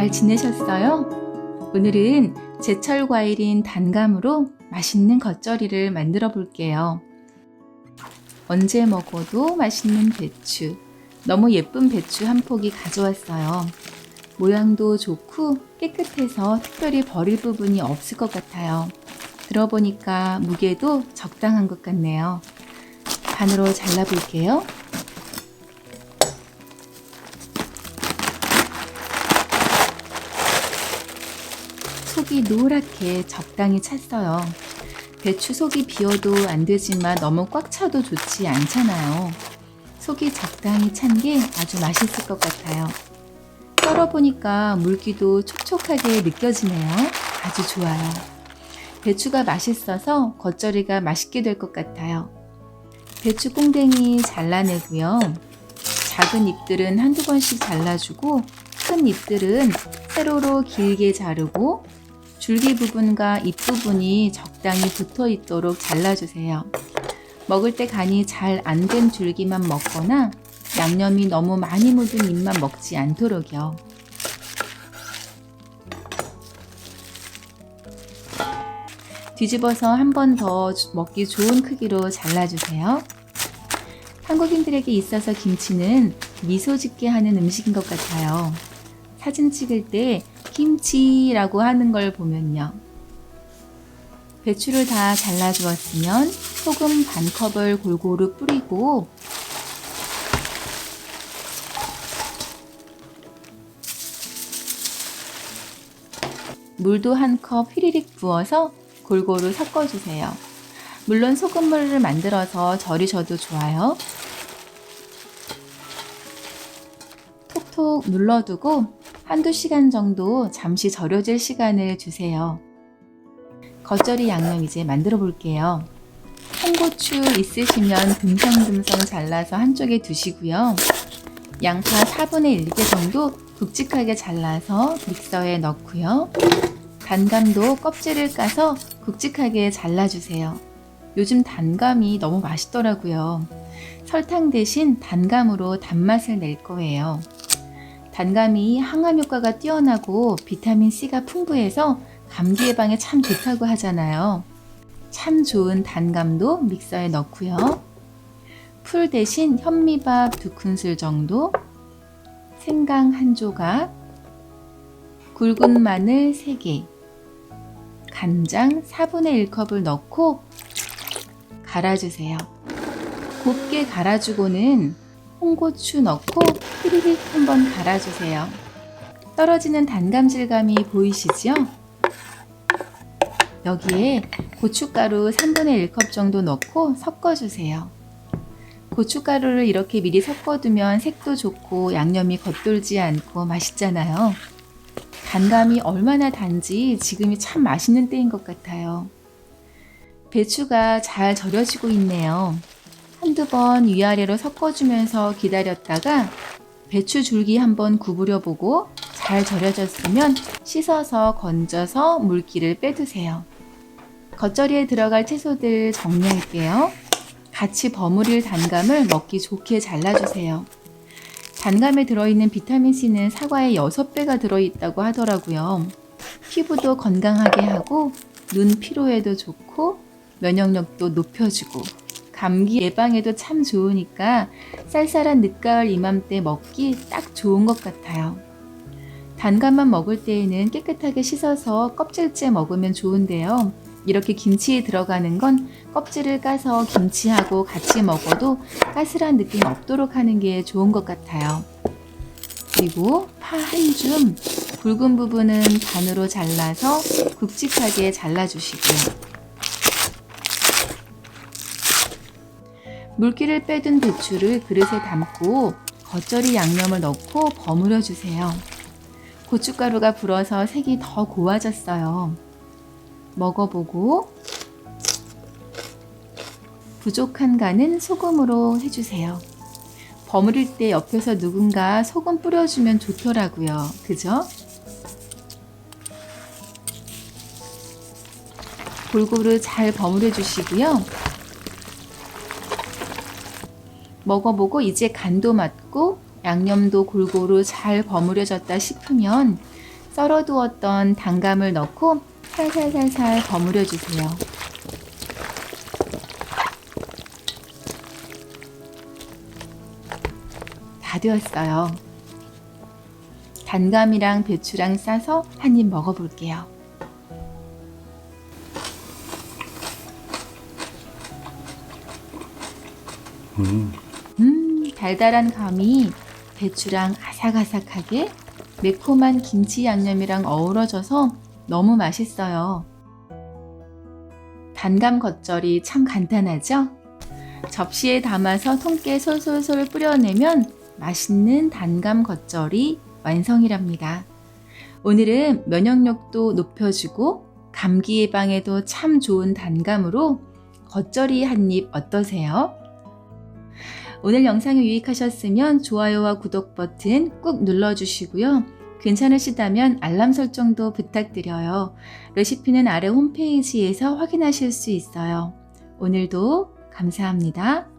잘 지내셨어요? 오늘은 제철 과일인 단감으로 맛있는 겉절이를 만들어 볼게요. 언제 먹어도 맛있는 배추, 너무 예쁜 배추 한 포기 가져왔어요. 모양도 좋고 깨끗해서 특별히 버릴 부분이 없을 것 같아요. 들어보니까 무게도 적당한 것 같네요. 반으로 잘라볼게요. 속이 노랗게 적당히 찼어요. 배추 속이 비어도 안 되지만 너무 꽉 차도 좋지 않잖아요. 속이 적당히 찬 게 아주 맛있을 것 같아요. 썰어보니까 물기도 촉촉하게 느껴지네요. 아주 좋아요. 배추가 맛있어서 겉절이가 맛있게 될 것 같아요. 배추 꽁댕이 잘라내고요. 작은 잎들은 한두 번씩 잘라주고 큰 잎들은 세로로 길게 자르고 줄기 부분과 잎 부분이 적당히 붙어 있도록 잘라주세요. 먹을 때 간이 잘 안 된 줄기만 먹거나 양념이 너무 많이 묻은 잎만 먹지 않도록요. 뒤집어서 한 번 더 먹기 좋은 크기로 잘라주세요. 한국인들에게 있어서 김치는 미소 짓게 하는 음식인 것 같아요. 사진 찍을 때 김치라고 하는 걸 보면요. 배추를 다 잘라주었으면 소금 반 컵을 골고루 뿌리고 물도 한 컵 휘리릭 부어서 골고루 섞어주세요. 물론 소금물을 만들어서 절이셔도 좋아요. 톡톡 눌러두고 한두 시간 정도 잠시 절여질 시간을 주세요. 겉절이 양념 이제 만들어 볼게요. 홍고추 있으시면 듬성듬성 잘라서 한쪽에 두시고요. 양파 4분의 1개 정도 굵직하게 잘라서 믹서에 넣고요. 단감도 껍질을 까서 굵직하게 잘라주세요. 요즘 단감이 너무 맛있더라고요. 설탕 대신 단감으로 단맛을 낼 거예요. 단감이 항암 효과가 뛰어나고 비타민C가 풍부해서 감기 예방에 참 좋다고 하잖아요. 참 좋은 단감도 믹서에 넣고요. 풀 대신 현미밥 2큰술 정도, 생강 1조각, 굵은 마늘 3개, 간장 4분의 1컵을 넣고 갈아주세요. 곱게 갈아주고는 홍고추 넣고 휘리릭 한번 갈아주세요. 떨어지는 단감 질감이 보이시죠? 여기에 고춧가루 3분의 1컵 정도 넣고 섞어주세요. 고춧가루를 이렇게 미리 섞어두면 색도 좋고 양념이 겉돌지 않고 맛있잖아요. 단감이 얼마나 단지 지금이 참 맛있는 때인 것 같아요. 배추가 잘 절여지고 있네요. 한두 번 위아래로 섞어주면서 기다렸다가 배추 줄기 한번 구부려 보고 잘 절여졌으면 씻어서 건져서 물기를 빼두세요. 겉절이에 들어갈 채소들 정리할게요. 같이 버무릴 단감을 먹기 좋게 잘라주세요. 단감에 들어있는 비타민C는 사과의 6배가 들어있다고 하더라고요. 피부도 건강하게 하고 눈 피로에도 좋고 면역력도 높여주고 감기 예방에도 참 좋으니까 쌀쌀한 늦가을 이맘때 먹기 딱 좋은 것 같아요. 단감만 먹을 때에는 깨끗하게 씻어서 껍질째 먹으면 좋은데요. 이렇게 김치에 들어가는 건 껍질을 까서 김치하고 같이 먹어도 까슬한 느낌 없도록 하는 게 좋은 것 같아요. 그리고 파 한 줌, 굵은 부분은 반으로 잘라서 굵직하게 잘라주시고요. 물기를 빼둔 배추를 그릇에 담고 겉절이 양념을 넣고 버무려 주세요. 고춧가루가 불어서 색이 더 고와졌어요. 먹어보고 부족한 간은 소금으로 해주세요. 버무릴 때 옆에서 누군가 소금 뿌려주면 좋더라고요. 그죠? 골고루 잘 버무려 주시고요. 먹어보고 이제 간도 맞고 양념도 골고루 잘 버무려졌다 싶으면 썰어두었던 단감을 넣고 살살살살 버무려 주세요. 다 되었어요. 단감이랑 배추랑 싸서 한 입 먹어볼게요. 달달한 감이 배추랑 아삭아삭하게 매콤한 김치 양념이랑 어우러져서 너무 맛있어요. 단감 겉절이 참 간단하죠? 접시에 담아서 통깨 솔솔솔 뿌려내면 맛있는 단감 겉절이 완성이랍니다. 오늘은 면역력도 높여주고 감기 예방에도 참 좋은 단감으로 겉절이 한 입 어떠세요? 오늘 영상이 유익하셨으면 좋아요와 구독 버튼 꾹 눌러주시고요. 괜찮으시다면 알람 설정도 부탁드려요. 레시피는 아래 홈페이지에서 확인하실 수 있어요. 오늘도 감사합니다.